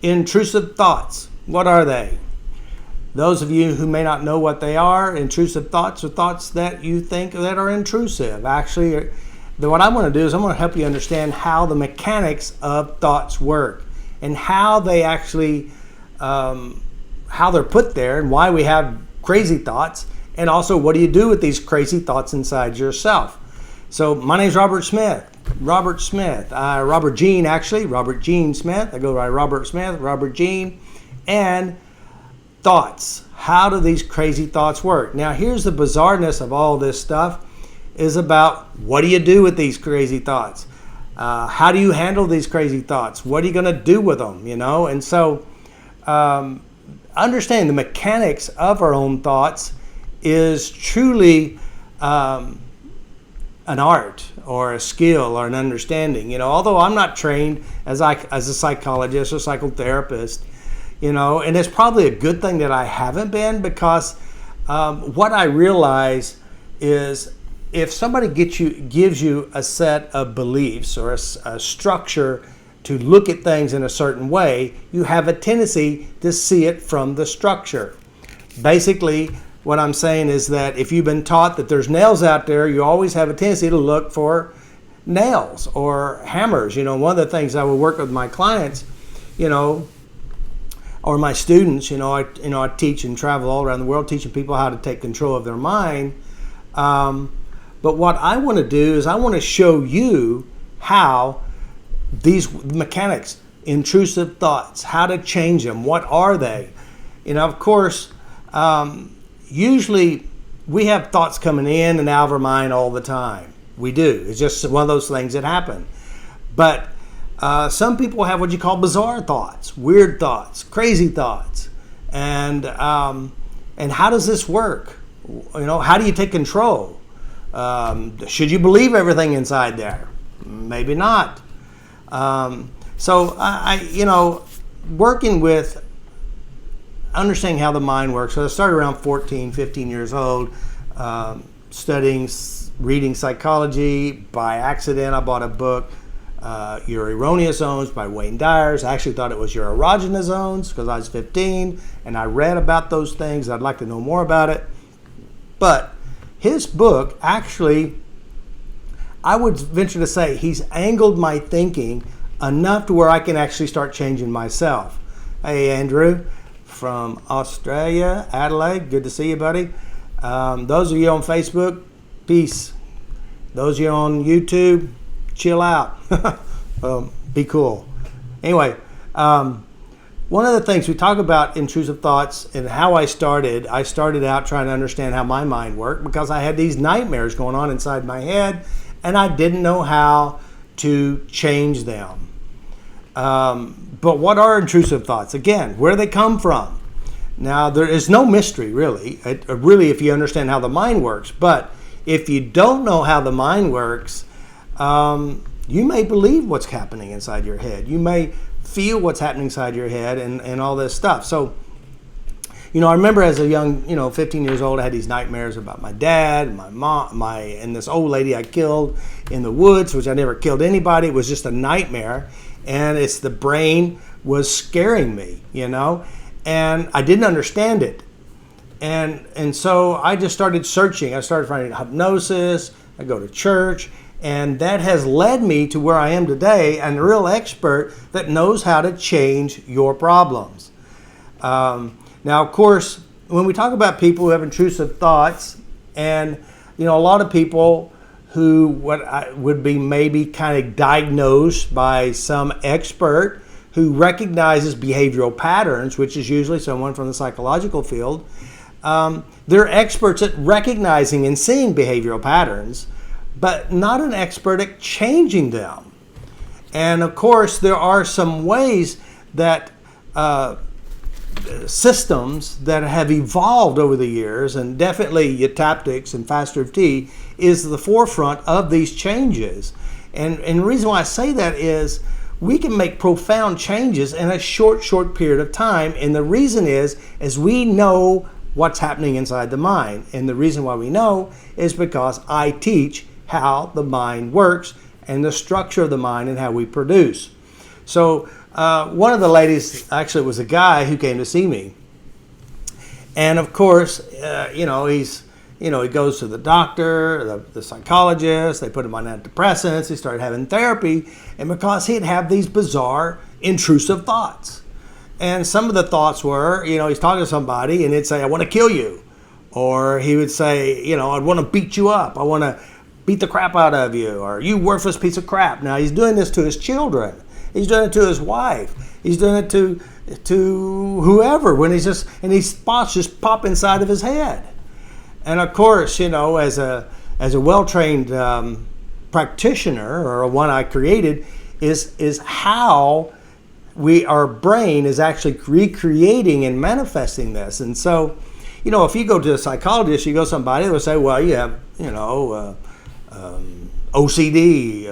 Intrusive thoughts. What are they? Those of you who may not know what they are, intrusive thoughts are thoughts that you think that are intrusive. Actually, what I want to do is I'm going to help you understand how the mechanics of thoughts work and how they actually, how they're put there and why we have crazy thoughts, and also what do you do with these crazy thoughts inside yourself. So my name's Robert Smith. Robert Smith. Robert Gene, actually. Robert Gene Smith. I go by Robert Smith, Robert Gene. And thoughts. How do these crazy thoughts work? Now, here's the bizarreness of all this stuff is about what do you do with these crazy thoughts? How do you handle these crazy thoughts? What are you going to do with them? You know? And so understanding the mechanics of our own thoughts is truly an art or a skill or an understanding. You know, although I'm not trained as a psychologist or psychotherapist, you know, and it's probably a good thing that I haven't been, because what I realize is if somebody gives you a set of beliefs or a structure to look at things in a certain way, you have a tendency to see it from the structure. Basically, what I'm saying is that if you've been taught that there's nails out there, you always have a tendency to look for nails or hammers. You know, one of the things I would work with my clients, you know, or my students, I teach and travel all around the world teaching people how to take control of their mind. But what I want to do is I want to show you how these mechanics, intrusive thoughts, how to change them. What are they? You know, of course, usually we have thoughts coming in and out of our mind all the time. We do. It's just one of those things that happen. But some people have what you call bizarre thoughts, weird thoughts, crazy thoughts. And how does this work? You know, how do you take control? Should you believe everything inside there? Maybe not. So I working with understanding how the mind works. So I started around 14, 15 years old, studying, reading psychology. By accident, I bought a book, Your Erroneous Zones by Wayne Dyers. I actually thought it was Your Erogenous Zones because I was 15, and I read about those things. I'd like to know more about it. But his book, actually, I would venture to say he's angled my thinking enough to where I can actually start changing myself. Hey, Andrew, from Australia, Adelaide, good to see you, buddy. Those of you on Facebook, peace. Those of you on YouTube, chill out. Be cool. Anyway, one of the things we talk about intrusive thoughts and how I started out trying to understand how my mind worked because I had these nightmares going on inside my head and I didn't know how to change them. But what are intrusive thoughts? Again, where do they come from? Now, there is no mystery, really, if you understand how the mind works. But if you don't know how the mind works, you may believe what's happening inside your head. You may feel what's happening inside your head and all this stuff. So, I remember as a young, 15 years old, I had these nightmares about my dad, my mom, and this old lady I killed in the woods, which I never killed anybody. It was just a nightmare. And it's the brain was scaring me, and I didn't understand it. And so I just started searching. I started finding hypnosis. I go to church. And that has led me to where I am today, and a real expert that knows how to change your problems. Now, of course, when we talk about people who have intrusive thoughts, and, a lot of people who would be maybe kind of diagnosed by some expert who recognizes behavioral patterns, which is usually someone from the psychological field. They're experts at recognizing and seeing behavioral patterns, but not an expert at changing them. And of course, there are some ways that systems that have evolved over the years, and definitely Utaptics and FasterEFT is the forefront of these changes. And the reason why I say that is we can make profound changes in a short period of time. And the reason is we know what's happening inside the mind. And the reason why we know is because I teach how the mind works and the structure of the mind and how we produce. So one of the ladies, actually it was a guy who came to see me. And of course, he goes to the doctor, the psychologist, they put him on antidepressants, he started having therapy, and because he'd have these bizarre, intrusive thoughts. And some of the thoughts were, he's talking to somebody and he'd say, I want to kill you. Or he would say, I want to beat you up. I want to beat the crap out of you. Or you worthless piece of crap. Now he's doing this to his children. He's doing it to his wife. He's doing it to whoever. And these thoughts just pop inside of his head. And of course, as a well-trained practitioner, or one I created, is how our brain is actually recreating and manifesting this. And so, if you go to a psychologist, you go to somebody, they'll say, well, you have, OCD,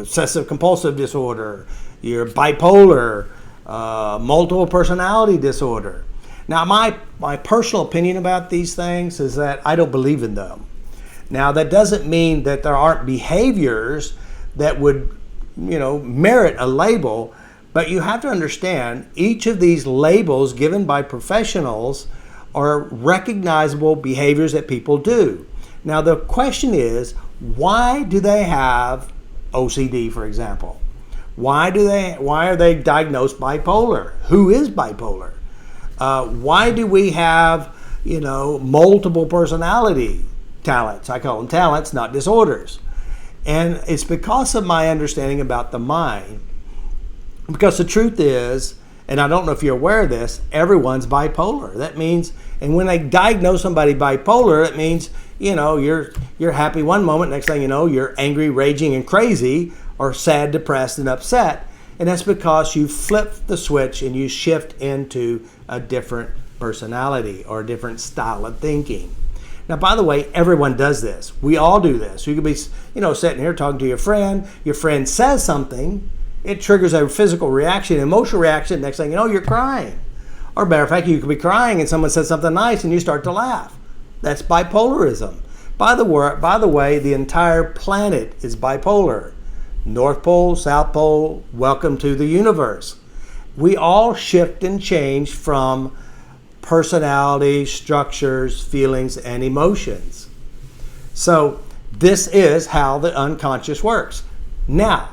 obsessive-compulsive disorder, you're bipolar, multiple personality disorder. Now, my personal opinion about these things is that I don't believe in them. Now, that doesn't mean that there aren't behaviors that would, merit a label, but you have to understand each of these labels given by professionals are recognizable behaviors that people do. Now, the question is, why do they have OCD, for example? Why are they diagnosed bipolar? Who is bipolar? Why do we have, multiple personality talents? I call them talents, not disorders. And it's because of my understanding about the mind. Because the truth is, and I don't know if you're aware of this, everyone's bipolar. That means, and when they diagnose somebody bipolar, it means, you're happy one moment, next thing you know, you're angry, raging, and crazy, or sad, depressed, and upset. And that's because you flip the switch and you shift into a different personality or a different style of thinking. Now, by the way, everyone does this. We all do this. You could be, sitting here talking to your friend says something, it triggers a physical reaction, emotional reaction, next thing you know, you're crying. Or matter of fact, you could be crying and someone says something nice and you start to laugh. That's bipolarism. By the way, the entire planet is bipolar. North Pole, South Pole, welcome to the universe. We all shift and change from personality, structures, feelings, and emotions. So this is how the unconscious works. Now,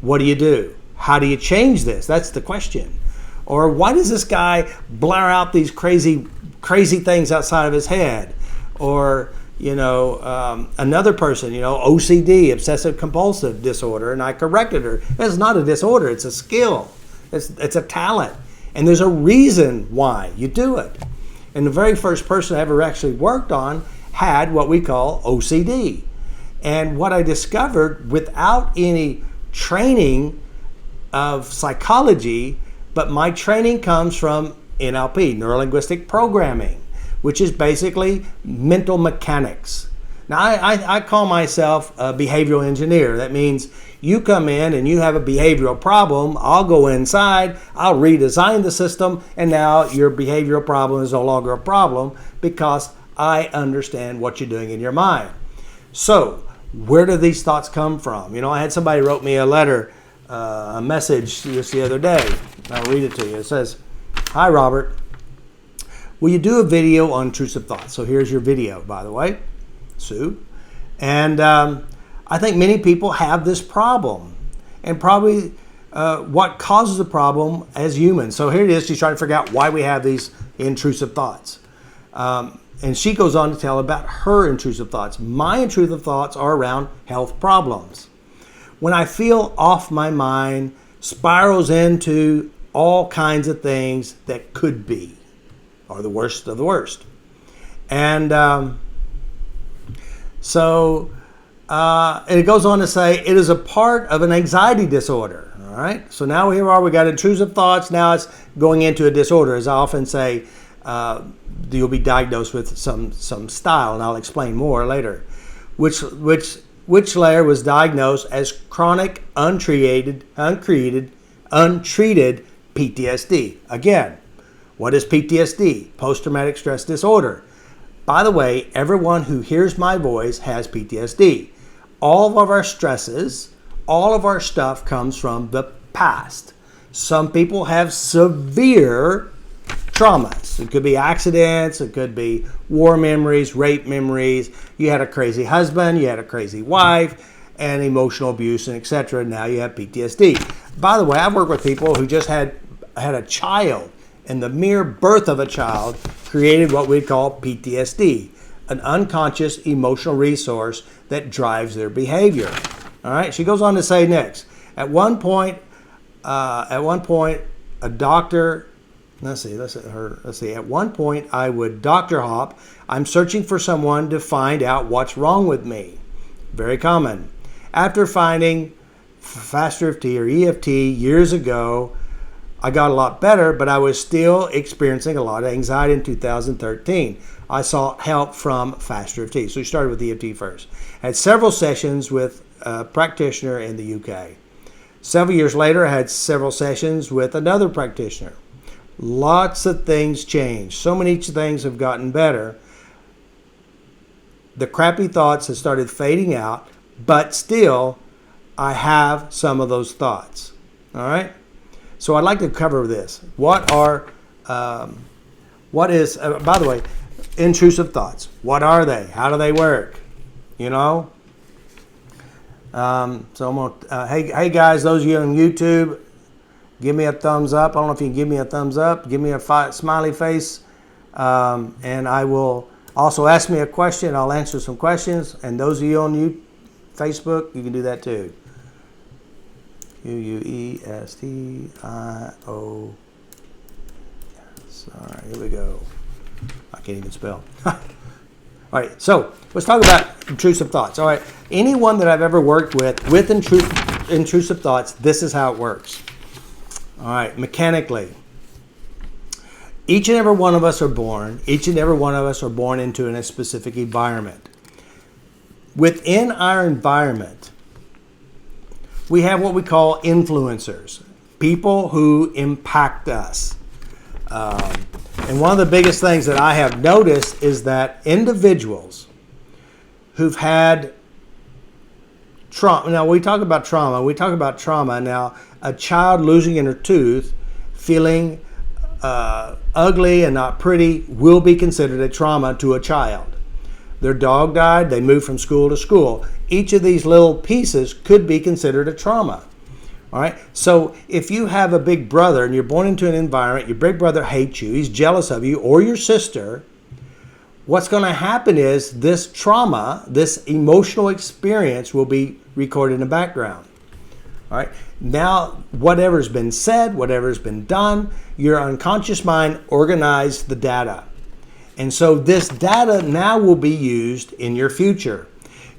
what do? How do you change this? That's the question. Or why does this guy blare out these crazy things outside of his head? Or, another person, OCD, obsessive-compulsive disorder, and I corrected her. It's not a disorder, it's a skill. It's a talent. And there's a reason why you do it. And the very first person I ever actually worked on had what we call OCD. And what I discovered, without any training of psychology, but my training comes from NLP, neuro-linguistic programming, which is basically mental mechanics. Now, I call myself a behavioral engineer. That means you come in and you have a behavioral problem, I'll go inside, I'll redesign the system, and now your behavioral problem is no longer a problem because I understand what you're doing in your mind. So, where do these thoughts come from? I had somebody wrote me a letter, a message just the other day. I'll read it to you. It says, "Hi, Robert. Will you do a video on intrusive thoughts?" So here's your video, by the way, Sue. And I think many people have this problem, and probably what causes the problem as humans. So here it is. She's trying to figure out why we have these intrusive thoughts. And she goes on to tell about her intrusive thoughts. My intrusive thoughts are around health problems. When I feel off, my mind spirals into all kinds of things that could be, or the worst of the worst. And and it goes on to say, it is a part of an anxiety disorder. All right. So now here we got intrusive thoughts. Now it's going into a disorder. As I often say, you'll be diagnosed with some style, and I'll explain more later. Which layer was diagnosed as chronic, untreated PTSD. Again, what is PTSD? Post-traumatic stress disorder. By the way, everyone who hears my voice has PTSD. All of our stresses, all of our stuff comes from the past. Some people have severe traumas. It could be accidents, it could be war memories, rape memories. You had a crazy husband, you had a crazy wife, and emotional abuse, and etc. Now you have PTSD. By the way, I've worked with people who just had a child, and the mere birth of a child created what we'd call PTSD, an unconscious emotional resource that drives their behavior. All right. She goes on to say next. At one point, a doctor. Let's see. At one point, I would doctor hop. I'm searching for someone to find out what's wrong with me. Very common. After finding FasterEFT or EFT years ago, I got a lot better, but I was still experiencing a lot of anxiety in 2013. I sought help from FasterEFT. So we started with EFT first. Had several sessions with a practitioner in the UK. Several years later, I had several sessions with another practitioner. Lots of things changed. So many things have gotten better. The crappy thoughts have started fading out, but still, I have some of those thoughts. All right? So I'd like to cover this. What is, by the way, intrusive thoughts? What are they? How do they work? You know? So I'm gonna, hey guys, those of you on YouTube, give me a thumbs up. I don't know if you can give me a thumbs up. Give me a smiley face. And I will also ask me a question. I'll answer some questions. And those of you on Facebook, you can do that too. Uestio. Sorry, here we go. I can't even spell. All right, so let's talk about intrusive thoughts. All right, anyone that I've ever worked with intrusive thoughts, this is how it works. All right, mechanically. Each and every one of us are born. Each and every one of us are born into a specific environment. Within our environment, we have what we call influencers, people who impact us. And one of the biggest things that I have noticed is that individuals who've had trauma. Now, we talk about trauma. Now, a child losing a tooth, feeling ugly and not pretty, will be considered a trauma to a child. Their dog died, they moved from school to school. Each of these little pieces could be considered a trauma. All right. So if you have a big brother and you're born into an environment, your big brother hates you, he's jealous of you, or your sister, what's going to happen is this trauma, this emotional experience will be recorded in the background. All right. Now, whatever's been said, whatever's been done, your unconscious mind organized the data. And so this data now will be used in your future.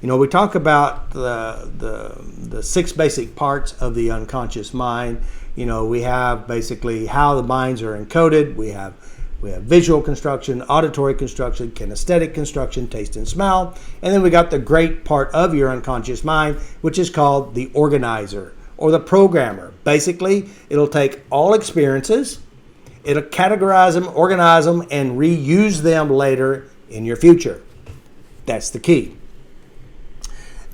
You know, we talk about the 6 basic parts of the unconscious mind. You know, we have basically how the minds are encoded. We have visual construction, auditory construction, kinesthetic construction, taste and smell. And then we got the great part of your unconscious mind, which is called the organizer or the programmer. Basically, it'll take all experiences, it'll categorize them, organize them, and reuse them later in your future. That's the key.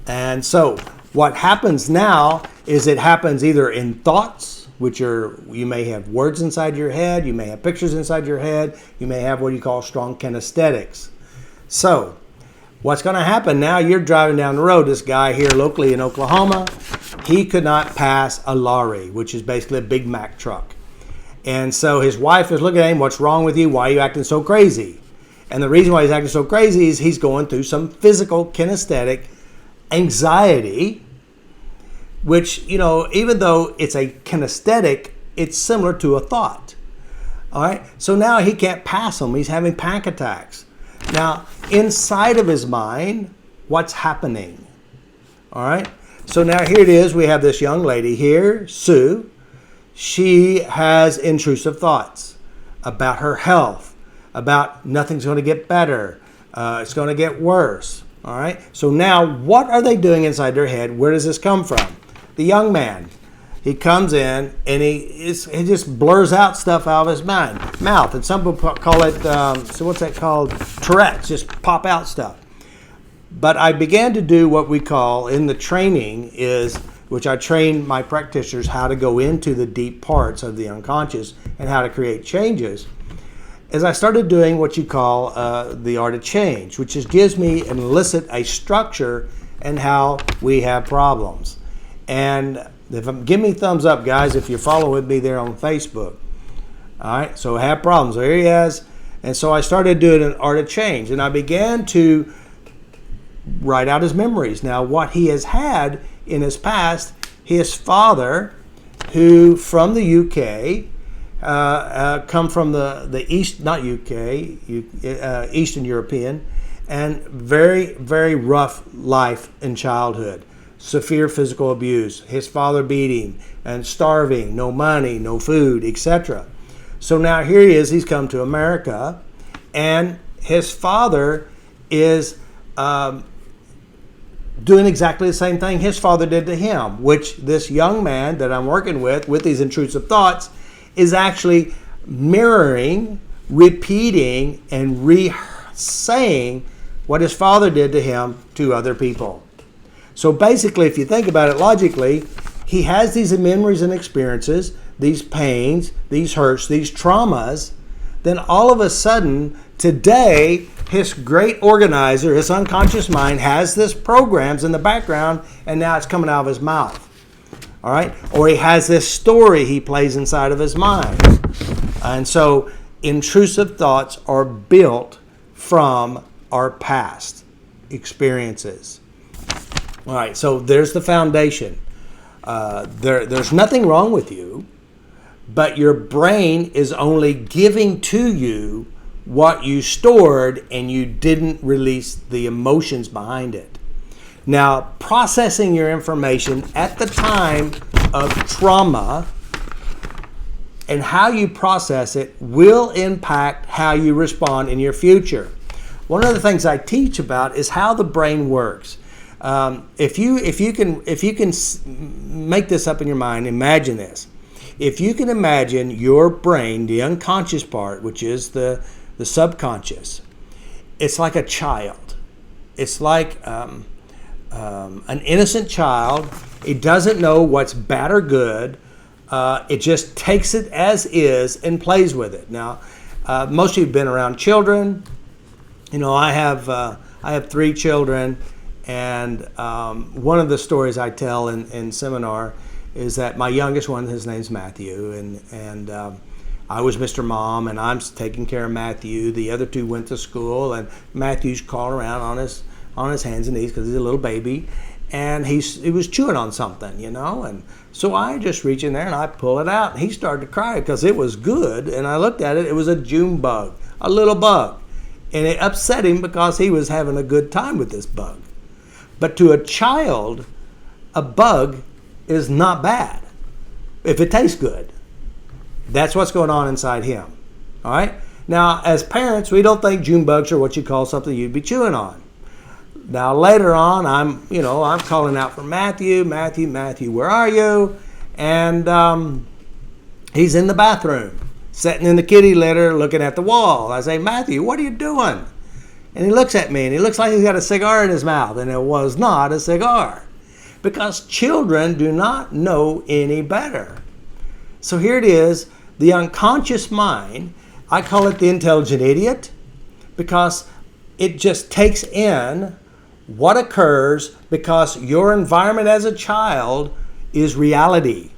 And so what happens now is it happens either in thoughts, which are, you may have words inside your head, you may have pictures inside your head, you may have what you call strong kinesthetics. So what's going to happen now, you're driving down the road, this guy here locally in Oklahoma, he could not pass a lorry, which is basically a Big Mac truck. And so his wife is looking at him, what's wrong with you? Why are you acting so crazy? And the reason why he's acting so crazy is he's going through some physical kinesthetic anxiety, which, you know, even though it's a kinesthetic, it's similar to a thought. All right. So now he can't pass them. He's having panic attacks. Now, inside of his mind, what's happening? All right. So now here it is. We have this young lady here, Sue. She has intrusive thoughts about her health, about nothing's going to get better. It's going to get worse. All right. So now what are they doing inside their head? Where does this come from? The young man, he comes in and he just blurs out stuff out of his mouth. And some people call it, so what's that called? Tourette's, just pop out stuff. But I began to do what we call in the training is which I train my practitioners how to go into the deep parts of the unconscious and how to create changes, is I started doing what you call the art of change, which gives me and elicit a structure and how we have problems. And give me thumbs up, guys, if you follow with me there on Facebook. All right, so have problems. There he is. And so I started doing an art of change, and I began to write out his memories. Now, what he has had in his past, his father, who from the UK, come from the East, not UK, Eastern European, and very, very rough life in childhood. Severe physical abuse. His father beat him, and starving, no money, no food, etc. So now here he is, he's come to America, and his father is doing exactly the same thing his father did to him, which this young man that I'm working with these intrusive thoughts, is actually mirroring, repeating, and re-saying what his father did to him to other people. So basically, if you think about it logically, he has these memories and experiences, these pains, these hurts, these traumas. Then all of a sudden, today, his great organizer, his unconscious mind, has this programs in the background, and now it's coming out of his mouth. All right? Or he has this story he plays inside of his mind. And so intrusive thoughts are built from our past experiences. All right, so there's the foundation. There's nothing wrong with you, but your brain is only giving to you what you stored, and you didn't release the emotions behind it. Now, processing your information at the time of trauma and how you process it will impact how you respond in your future. One of the things I teach about is how the brain works. If you can make this up in your mind, imagine this. If you can imagine your brain, the unconscious part, which is the subconscious, it's like a child. It's like an innocent child. It doesn't know what's bad or good. It just takes it as is and plays with it. Now, most of you have been around children. You know, I have 3 children. And one of the stories I tell in seminar is that my youngest one, his name's Matthew, and I was Mr. Mom, and I'm taking care of Matthew. The other 2 went to school, and Matthew's crawling around on his hands and knees because he's a little baby, and he was chewing on something, you know. And so I just reach in there and I pull it out, and he started to cry because it was good. And I looked at it; it was a June bug, a little bug, and it upset him because he was having a good time with this bug. But to a child, a bug is not bad if it tastes good. That's what's going on inside him. All right? Now, as parents, we don't think June bugs are what you call something you'd be chewing on. Now, later on, I'm calling out for Matthew, where are you? And he's in the bathroom, sitting in the kitty litter, looking at the wall. I say, Matthew, what are you doing? And he looks at me, and he looks like he's got a cigar in his mouth, and it was not a cigar. Because children do not know any better. So here it is, the unconscious mind. I call it the intelligent idiot, because it just takes in what occurs because your environment as a child is reality.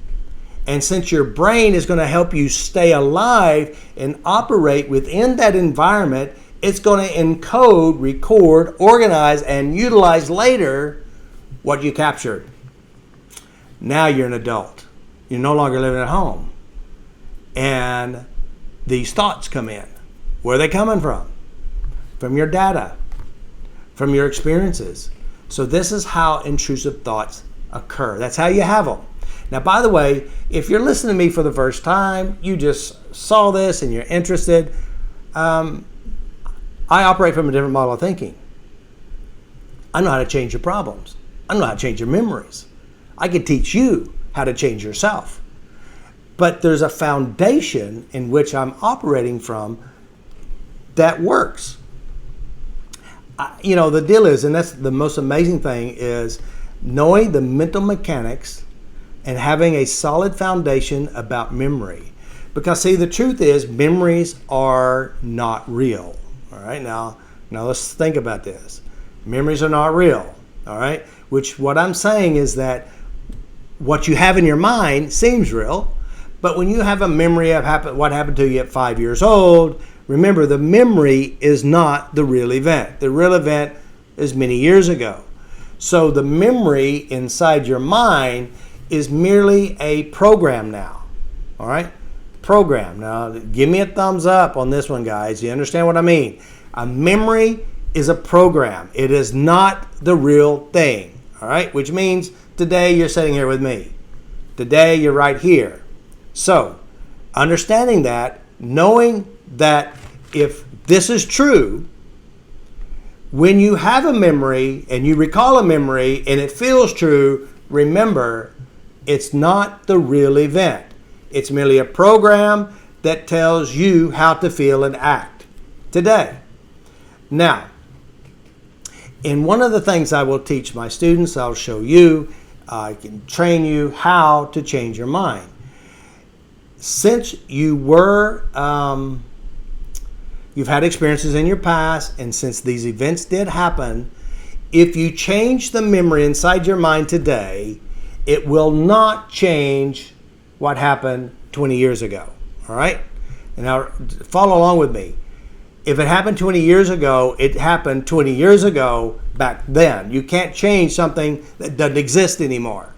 And since your brain is going to help you stay alive and operate within that environment, it's going to encode, record, organize, and utilize later what you captured. Now you're an adult. You're no longer living at home. And these thoughts come in. Where are they coming from? From your data, from your experiences. So this is how intrusive thoughts occur. That's how you have them. Now, by the way, if you're listening to me for the first time, you just saw this and you're interested, I operate from a different model of thinking. I know how to change your problems. I know how to change your memories. I can teach you how to change yourself. But there's a foundation in which I'm operating from that works. The deal is, and that's the most amazing thing, is knowing the mental mechanics and having a solid foundation about memory. Because see, the truth is memories are not real. All right, now let's think about this. Memories are not real. All right, which what I'm saying is that what you have in your mind seems real, but when you have a memory of what happened to you at 5 years old, remember the memory is not the real event. The real event is many years ago. So the memory inside your mind is merely a program now. All right? Program. Now, give me a thumbs up on this one, guys. You understand what I mean? A memory is a program. It is not the real thing. All right? Which means today you're sitting here with me. Today you're right here. So, understanding that, knowing that if this is true, when you have a memory and you recall a memory and it feels true, remember, it's not the real event. It's merely a program that tells you how to feel and act today. Now, in one of the things I will teach my students, I'll show you, I can train you how to change your mind. Since you've had experiences in your past, and since these events did happen, if you change the memory inside your mind today, it will not change what happened 20 years ago. All right? And now follow along with me. If it happened 20 years ago, it happened 20 years ago back then. You can't change something that doesn't exist anymore.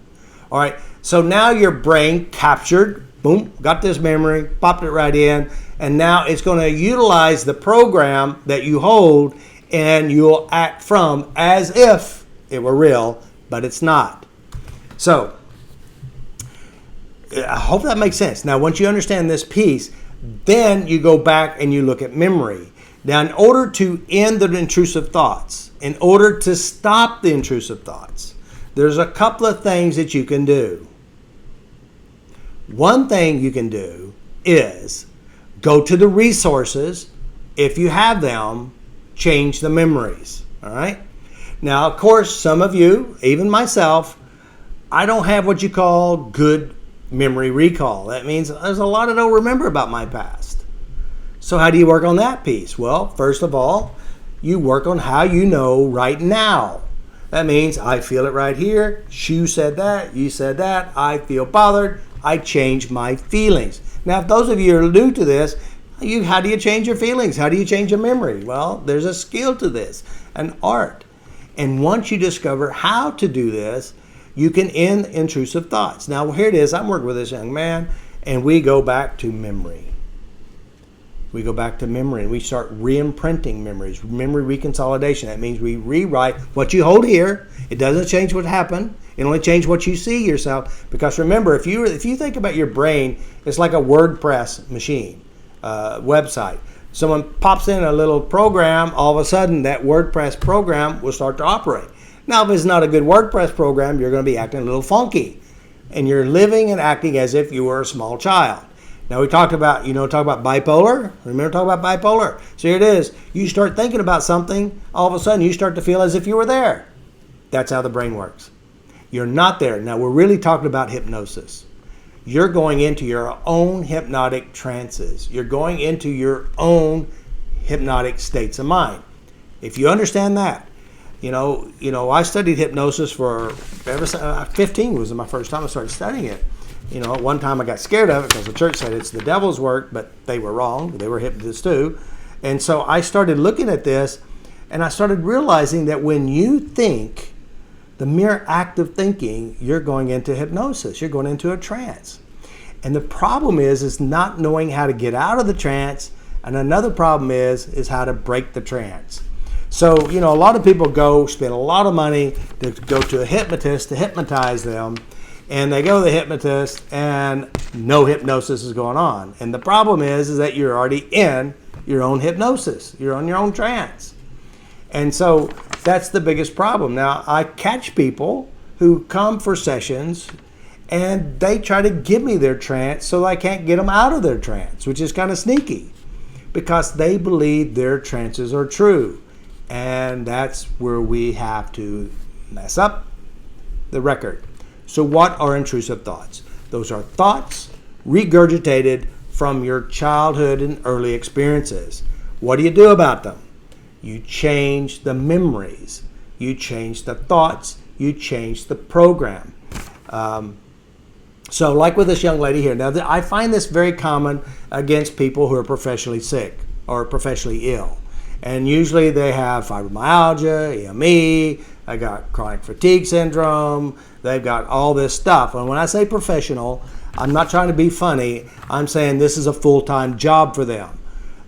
All right? So now your brain captured, boom, got this memory, popped it right in, and now it's going to utilize the program that you hold, and you'll act from as if it were real, but it's not. So, I hope that makes sense. Now, once you understand this piece, then you go back and you look at memory. Now, in order to end the intrusive thoughts, in order to stop the intrusive thoughts, there's a couple of things that you can do. One thing you can do is go to the resources. If you have them, change the memories. All right? Now, of course, some of you, even myself, I don't have what you call good memory recall. That means there's a lot I don't remember about my past. So how do you work on that piece? Well, first of all, you work on how you know right now. That means I feel it right here. You said that. You said that. I feel bothered. I change my feelings. Now, if those of you are new to this, how do you change your feelings? How do you change your memory? Well, there's a skill to this, an art. And once you discover how to do this, you can end intrusive thoughts. Now, here it is. I'm working with this young man, and we go back to memory. We go back to memory, and we start reimprinting memories, memory reconsolidation. That means we rewrite what you hold here. It doesn't change what happened. It only changes what you see yourself. Because remember, if you think about your brain, it's like a WordPress machine, website. Someone pops in a little program, all of a sudden that WordPress program will start to operate. Now, if it's not a good WordPress program, you're going to be acting a little funky. And you're living and acting as if you were a small child. Now, we talk about bipolar. Remember talking about bipolar? So here it is. You start thinking about something, all of a sudden you start to feel as if you were there. That's how the brain works. You're not there. Now, we're really talking about hypnosis. You're going into your own hypnotic trances. You're going into your own hypnotic states of mind. If you understand that, I studied hypnosis for 15 was my first time I started studying it. At one time I got scared of it because the church said it's the devil's work, but they were wrong. They were hypnotists too. And so I started looking at this, and I started realizing that when you think, the mere act of thinking, you're going into hypnosis. You're going into a trance. And the problem is not knowing how to get out of the trance. And another problem is how to break the trance. So, a lot of people spend a lot of money to go to a hypnotist to hypnotize them. And they go to the hypnotist and no hypnosis is going on. And the problem is that you're already in your own hypnosis. You're on your own trance. And so that's the biggest problem. Now, I catch people who come for sessions and they try to give me their trance so I can't get them out of their trance, which is kind of sneaky because they believe their trances are true. And that's where we have to mess up the record. So what are intrusive thoughts? Those are thoughts regurgitated from your childhood and early experiences. What do you do about them? You change the memories. You change the thoughts. You change the program. So like with this young lady here, now I find this very common against people who are professionally sick or professionally ill. And usually they have fibromyalgia, EME, they got chronic fatigue syndrome, they've got all this stuff. And when I say professional, I'm not trying to be funny. I'm saying this is a full-time job for them.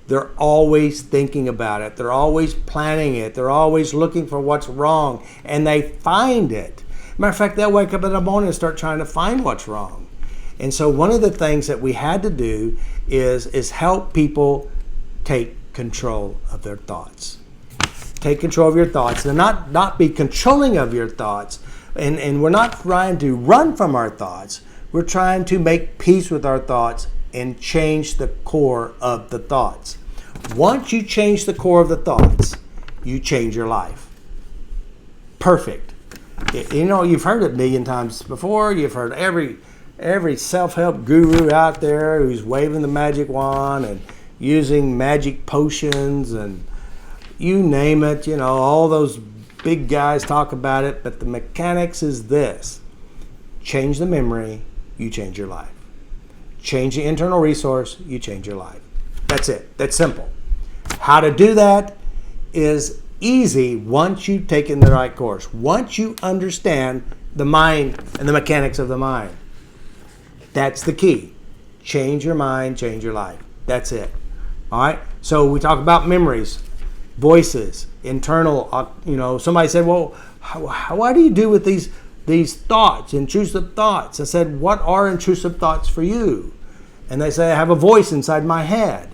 They're always thinking about it. They're always planning it. They're always looking for what's wrong, and they find it. Matter of fact, they'll wake up in the morning and start trying to find what's wrong. And so one of the things that we had to do is help people take control of their thoughts. Take control of your thoughts and not be controlling of your thoughts. And we're not trying to run from our thoughts. We're trying to make peace with our thoughts and change the core of the thoughts. Once you change the core of the thoughts, you change your life. Perfect. You know, you've heard it a million times before. You've heard every self-help guru out there who's waving the magic wand and using magic potions and you name it. You know, all those big guys talk about it. But the mechanics is this. Change the memory, you change your life. Change the internal resource, you change your life. That's it. That's simple. How to do that is easy once you've taken the right course. Once you understand the mind and the mechanics of the mind. That's the key. Change your mind, change your life. That's it. All right? So we talk about memories, voices, internal, somebody said, well, what do you do with these thoughts, intrusive thoughts? I said, what are intrusive thoughts for you? And they say, I have a voice inside my head.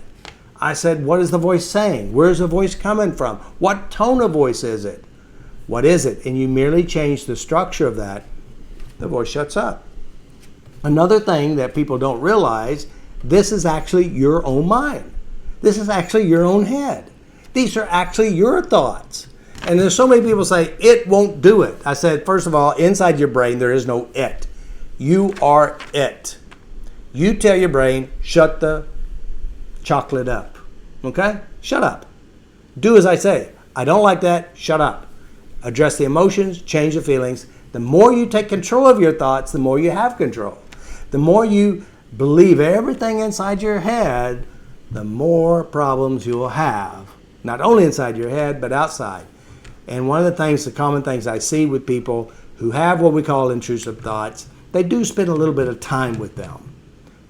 I said, what is the voice saying? Where's the voice coming from? What tone of voice is it? What is it? And you merely change the structure of that, the voice shuts up. Another thing that people don't realize, this is actually your own mind. This is actually your own head. These are actually your thoughts. And there's so many people say, it won't do it. I said, first of all, inside your brain, there is no it. You are it. You tell your brain, shut the chocolate up. Okay? Shut up. Do as I say. I don't like that. Shut up. Address the emotions, change the feelings. The more you take control of your thoughts, the more you have control. The more you believe everything inside your head, the more problems you will have. Not only inside your head, but outside. And one of the common things I see with people who have what we call intrusive thoughts, they do spend a little bit of time with them.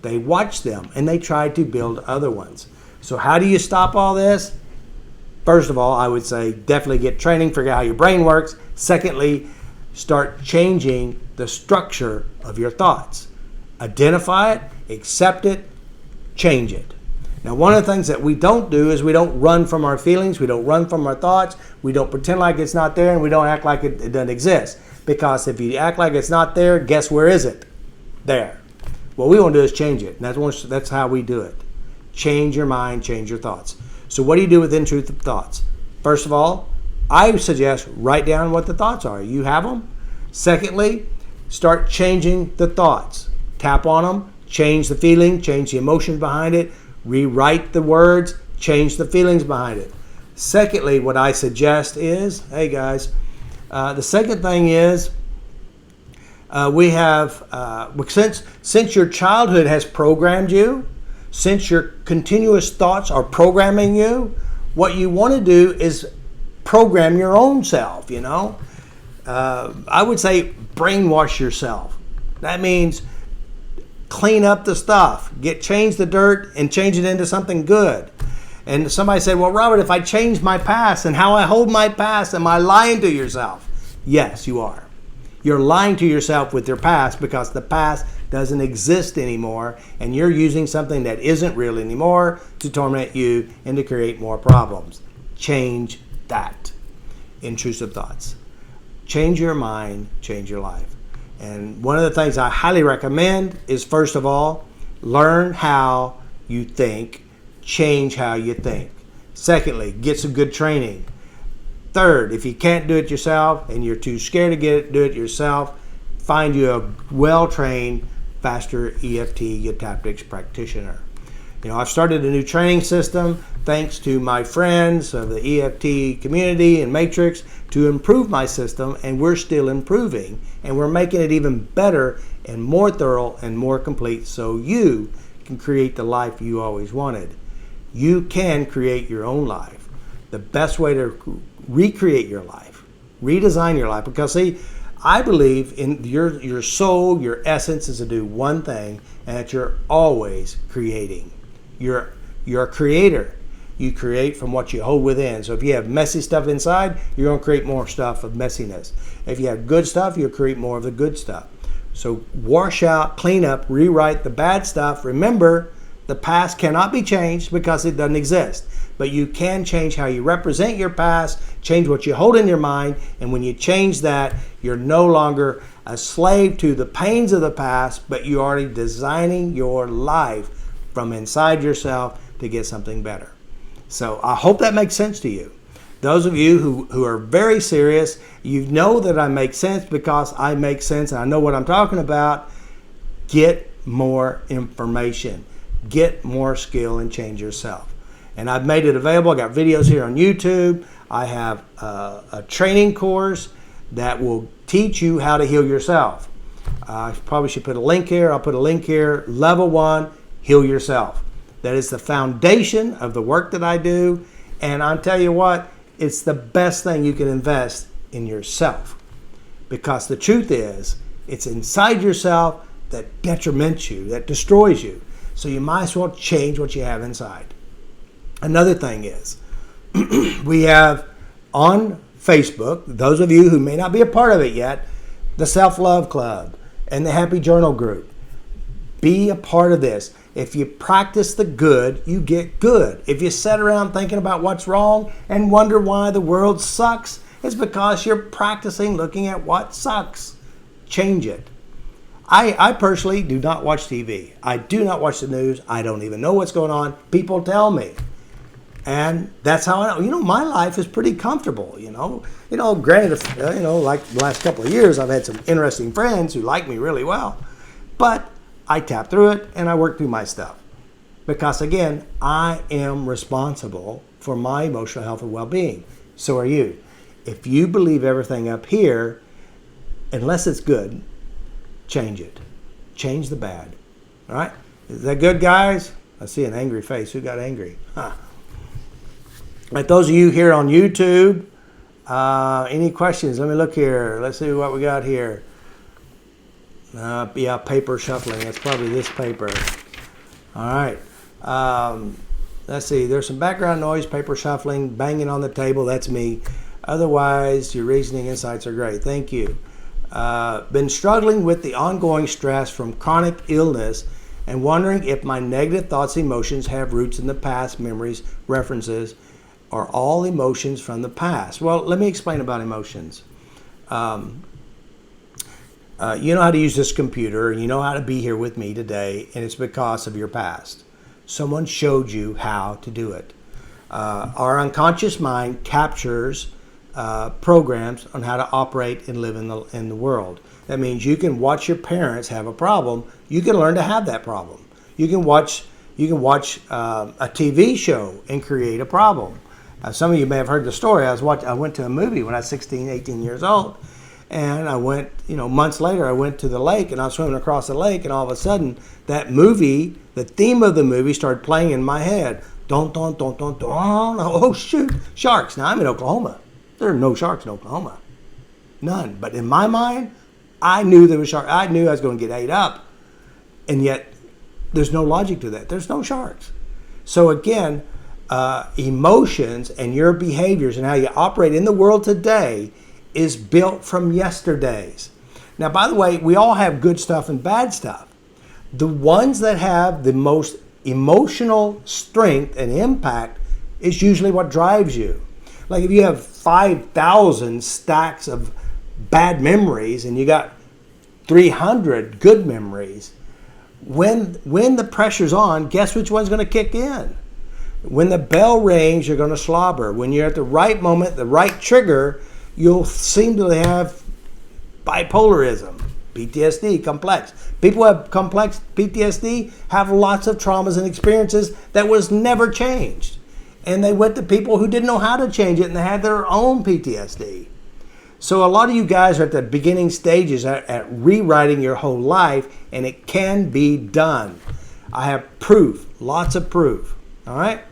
They watch them and they try to build other ones. So how do you stop all this? First of all, I would say definitely get training, figure out how your brain works. Secondly, start changing the structure of your thoughts. Identify it, accept it, change it. Now, one of the things that we don't do is we don't run from our feelings, we don't run from our thoughts, we don't pretend like it's not there, and we don't act like it doesn't exist. Because if you act like it's not there, guess where is it? There. What we want to do is change it. And that's how we do it. Change your mind, change your thoughts. So what do you do with intrusive thoughts? First of all, I suggest write down what the thoughts are. You have them. Secondly, start changing the thoughts. Tap on them, change the feeling, change the emotion behind it, rewrite the words, change the feelings behind it. Secondly, what I suggest is, hey guys, the second thing is we have, since your childhood has programmed you, since your continuous thoughts are programming you, what you want to do is program your own self, I would say brainwash yourself. That means clean up the stuff, change the dirt and change it into something good. And somebody said, well, Robert, if I change my past and how I hold my past, am I lying to yourself? Yes, you are. You're lying to yourself with your past because the past doesn't exist anymore and you're using something that isn't real anymore to torment you and to create more problems. Change that. Intrusive thoughts. Change your mind, change your life. And one of the things I highly recommend is, first of all, learn how you think, change how you think. Secondly, get some good training. Third, if you can't do it yourself and you're too scared to do it yourself, find you a well-trained FasterEFT tactics practitioner. I've started a new training system thanks to my friends of the EFT community and Matrix to improve my system, and we're still improving, and we're making it even better and more thorough and more complete so you can create the life you always wanted. You can create your own life. The best way to recreate your life, redesign your life, because see, I believe in your soul, your essence is to do one thing, and that you're always creating. You're a creator. You create from what you hold within. So if you have messy stuff inside, you're going to create more stuff of messiness. If you have good stuff, you'll create more of the good stuff. So wash out, clean up, rewrite the bad stuff. Remember, the past cannot be changed because it doesn't exist. But you can change how you represent your past, change what you hold in your mind, and when you change that, you're no longer a slave to the pains of the past, but you're already designing your life from inside yourself to get something better. So I hope that makes sense to you. Those of you who are very serious, you know that I make sense because I make sense and I know what I'm talking about. Get more information. Get more skill and change yourself. And I've made it available. I got videos here on YouTube. I have a training course that will teach you how to heal yourself. I probably should put a link here. I'll put a link here. Level 1, heal yourself. That is the foundation of the work that I do. And I'll tell you what, it's the best thing you can invest in yourself. Because the truth is, it's inside yourself that detriments you, that destroys you. So you might as well change what you have inside. Another thing is, we have on Facebook, those of you who may not be a part of it yet, the Self-Love Club and the Happy Journal group. Be a part of this. If you practice the good, you get good. If you sit around thinking about what's wrong and wonder why the world sucks, it's because you're practicing looking at what sucks. Change it. I personally do not watch TV. I do not watch the news. I don't even know what's going on. People tell me. And that's how I know. My life is pretty comfortable, Granted, like the last couple of years, I've had some interesting friends who like me really well. But I tap through it and I work through my stuff. Because again, I am responsible for my emotional health and well-being. So are you. If you believe everything up here, unless it's good, change it. Change the bad. All right? Is that good, guys? I see an angry face. Who got angry? Huh. Like those of you here on YouTube, any questions? Let me look here. Let's see what we got here. Yeah, paper shuffling. That's probably this paper. All right. Let's see. There's some background noise, paper shuffling, banging on the table. That's me. Otherwise, your reasoning insights are great. Thank you. Been struggling with the ongoing stress from chronic illness and wondering if my negative thoughts and emotions have roots in the past, memories, references, or all emotions from the past. Well, let me explain about emotions. You know how to use this computer, you know how to be here with me today, and it's because of your past. Someone showed you how to do it. Our unconscious mind captures programs on how to operate and live in the world. That means you can watch your parents have a problem. You can learn to have that problem. You can watch a TV show and create a problem. Some of you may have heard the story. I went to a movie when I was 16, 18 years old. And I went, months later, I went to the lake and I was swimming across the lake, and all of a sudden that movie, the theme of the movie started playing in my head. Don, don, don, don, don. Oh, shoot. Sharks. Now, I'm in Oklahoma. There are no sharks in Oklahoma. None. But in my mind, I knew there was sharks. I knew I was going to get ate up. And yet, there's no logic to that. There's no sharks. So again, emotions and your behaviors and how you operate in the world today is built from yesterday's. Now, by the way, we all have good stuff and bad stuff. The ones that have the most emotional strength and impact is usually what drives you. Like if you have 5,000 stacks of bad memories and you got 300 good memories, when the pressure's on, guess which one's going to kick in? When the bell rings, you're going to slobber. When you're at the right moment, the right trigger, you'll seem to have bipolarism, PTSD, complex. People who have complex PTSD have lots of traumas and experiences that was never changed. And they went to people who didn't know how to change it, and they had their own PTSD. So a lot of you guys are at the beginning stages at rewriting your whole life, and it can be done. I have proof, lots of proof. All right?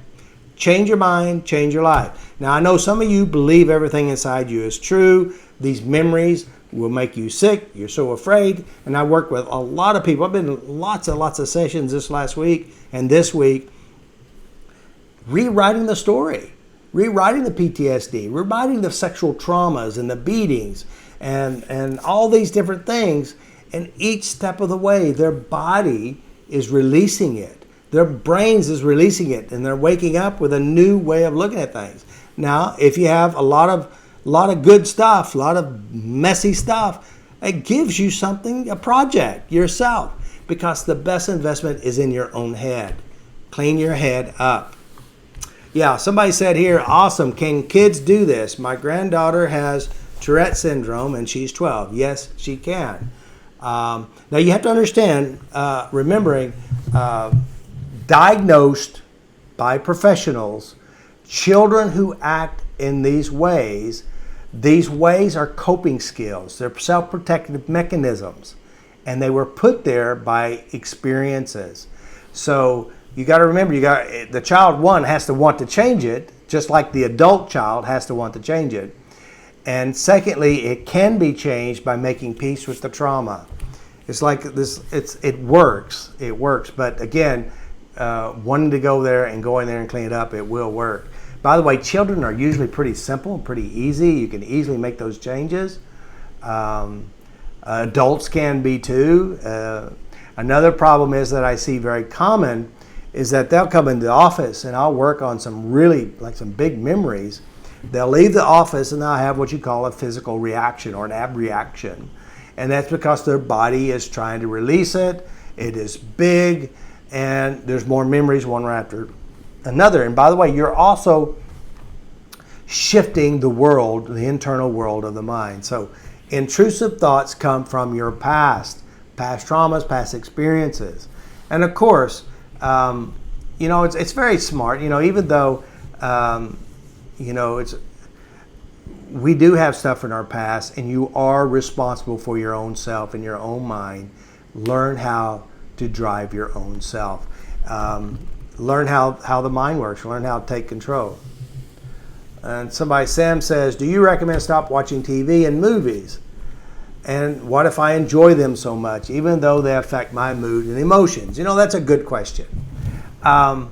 Change your mind, change your life. Now, I know some of you believe everything inside you is true. These memories will make you sick. You're so afraid. And I work with a lot of people. I've been in lots and lots of sessions this last week and this week, rewriting the story, rewriting the PTSD, rewriting the sexual traumas and the beatings and all these different things. And each step of the way, their body is releasing it. Their brains is releasing it, and they're waking up with a new way of looking at things. Now, if you have a lot of good stuff, a lot of messy stuff, it gives you something, a project, yourself, because the best investment is in your own head. Clean your head up. Yeah, somebody said here, awesome, can kids do this? My granddaughter has Tourette syndrome, and she's 12. Yes, she can. Now, you have to understand, remembering, diagnosed by professionals, children who act in these ways are coping skills. They're self-protective mechanisms, and they were put there by experiences. So you got to remember, the child, one, has to want to change it, just like the adult child has to want to change it. And secondly, it can be changed by making peace with the trauma. It's like this, it works. But again, wanting to go there and go in there and clean it up, it will work. By the way, children are usually pretty simple, pretty easy. You can easily make those changes. Adults can be too. Another problem is that I see very common is that they'll come into the office and I'll work on some really, like some big memories. They'll leave the office and they'll have what you call a physical reaction or an abreaction. And that's because their body is trying to release it. It is big, and there's more memories one right after another. And by the way, you're also shifting the world, the internal world of the mind. So intrusive thoughts come from your past traumas, past experiences. And of course, it's very smart, even though, we do have stuff in our past, and you are responsible for your own self and your own mind. Learn how to drive your own self. Learn how the mind works. Learn how to take control. And Sam says, do you recommend stop watching TV and movies? And what if I enjoy them so much, even though they affect my mood and emotions? That's a good question. And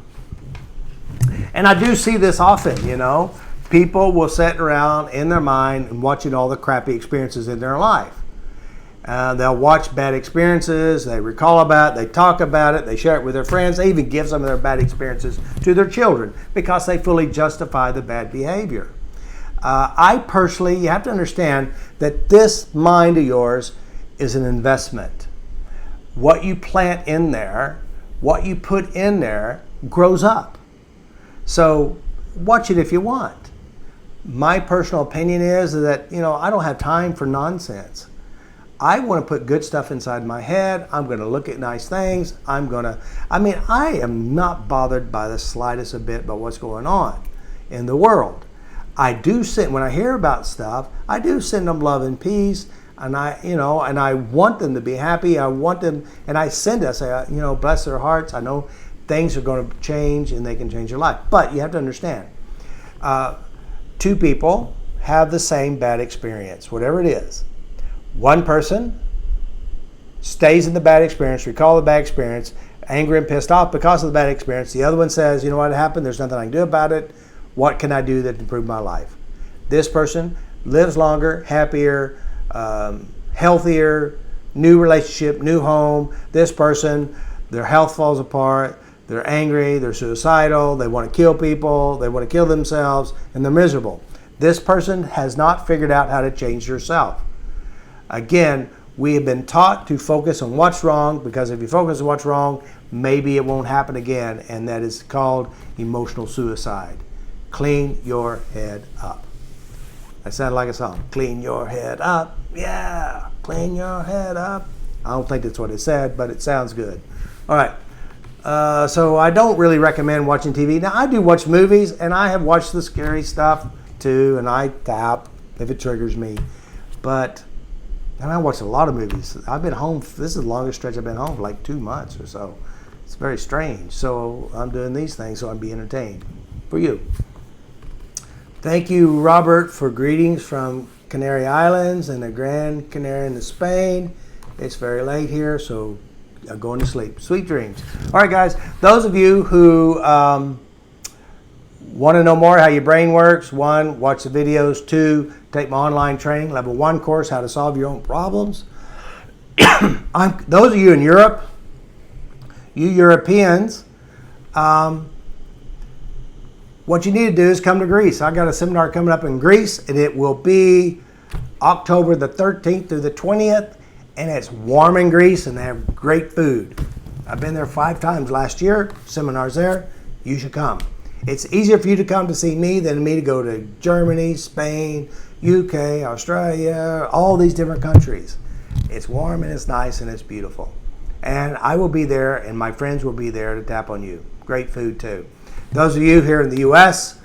I do see this often, People will sit around in their mind and watching all the crappy experiences in their life. They'll watch bad experiences, they recall about it, they talk about it, they share it with their friends, they even give some of their bad experiences to their children because they fully justify the bad behavior. I personally, you have to understand that this mind of yours is an investment. What you plant in there, what you put in there grows up. So watch it if you want. My personal opinion is that, I don't have time for nonsense. I want to put good stuff inside my head. I'm going to look at nice things. I am not bothered by the slightest bit about what's going on in the world. When I hear about stuff, I do send them love and peace, and I want them to be happy. I want them, and I say, bless their hearts. I know things are going to change, and they can change your life. But you have to understand, two people have the same bad experience, whatever it is. One person stays in the bad experience, recall the bad experience, angry and pissed off because of the bad experience. The other one says, you know what happened? There's nothing I can do about it. What can I do that improve my life? This person lives longer, happier, healthier, new relationship, new home. This person, their health falls apart. They're angry, they're suicidal, they want to kill people, they want to kill themselves, and they're miserable. This person has not figured out how to change yourself. Again, we have been taught to focus on what's wrong, because if you focus on what's wrong, maybe it won't happen again, and that is called emotional suicide. Clean your head up. That sounded like a song. Clean your head up. Yeah. clean your head up. I don't think that's what it said, but it sounds good. All right. So I don't really recommend watching TV. Now, I do watch movies, and I have watched the scary stuff too, and I tap if it triggers me. But and I watch a lot of movies. I've been home. This is the longest stretch I've been home for like 2 months or so. It's very strange. So I'm doing these things so I can be entertained for you. Thank you, Robert, for greetings from Canary Islands and the Grand Canary in Spain. It's very late here, so I'm going to sleep. Sweet dreams. All right, guys. Those of you who want to know more how your brain works, 1, watch the videos. 2, take my online training, level 1 course, how to solve your own problems. Those of you in Europe, you Europeans, what you need to do is come to Greece. I got a seminar coming up in Greece, and it will be October the 13th through the 20th, and it's warm in Greece, and they have great food. I've been there 5 times last year, seminars there. You should come. It's easier for you to come to see me than me to go to Germany, Spain, UK, Australia, all these different countries. It's warm and it's nice and it's beautiful. And I will be there, and my friends will be there to tap on you. Great food too. Those of you here in the US,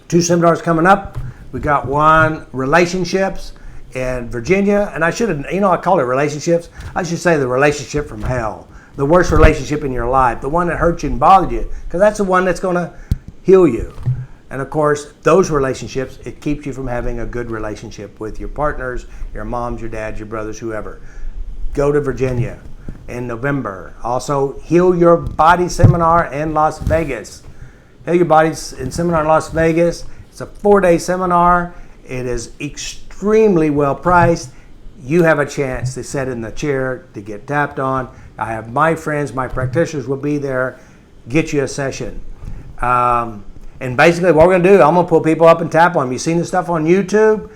2 seminars coming up. We got one, relationships in Virginia. And I should have, I call it relationships. I should say the relationship from hell. The worst relationship in your life. The one that hurt you and bothered you. Because that's the one that's going to heal you. And of course, those relationships, it keeps you from having a good relationship with your partners, your moms, your dads, your brothers, whoever. Go to Virginia in November. Also, Heal Your Body Seminar in Las Vegas. Heal Your Body Seminar in Las Vegas. It's a 4-day seminar. It is extremely well priced. You have a chance to sit in the chair to get tapped on. I have my friends, my practitioners will be there, get you a session. And basically what we're going to do, I'm going to pull people up and tap on them. You seen the stuff on YouTube?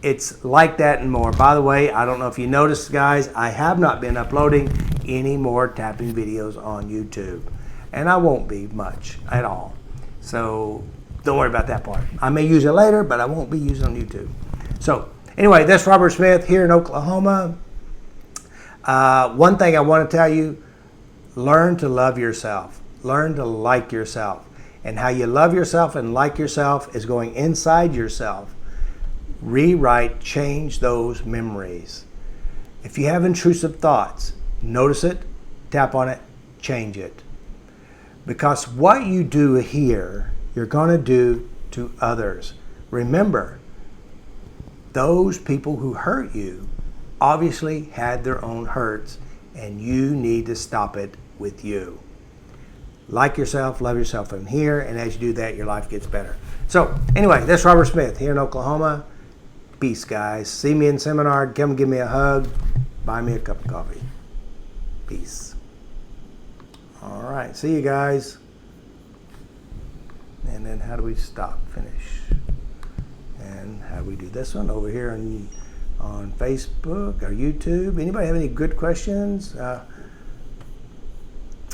It's like that and more. By the way, I don't know if you noticed, guys, I have not been uploading any more tapping videos on YouTube. And I won't be much at all. So don't worry about that part. I may use it later, but I won't be using it on YouTube. So anyway, this is Robert Smith here in Oklahoma. One thing I want to tell you, learn to love yourself. Learn to like yourself. And how you love yourself and like yourself is going inside yourself. Rewrite, change those memories. If you have intrusive thoughts, notice it, tap on it, change it. Because what you do here, you're going to do to others. Remember, those people who hurt you obviously had their own hurts, and you need to stop it with you. Like yourself, love yourself in here, and as you do that, your life gets better. So anyway, this is Robert Smith here in Oklahoma. Peace, guys. See me in seminar. Come give me a hug. Buy me a cup of coffee. Peace. All right. See you guys. And then how do we stop? Finish. And how do we do this one over here on Facebook or YouTube? Anybody have any good questions? All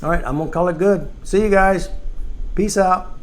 right. I'm going to call it good. See you guys. Peace out.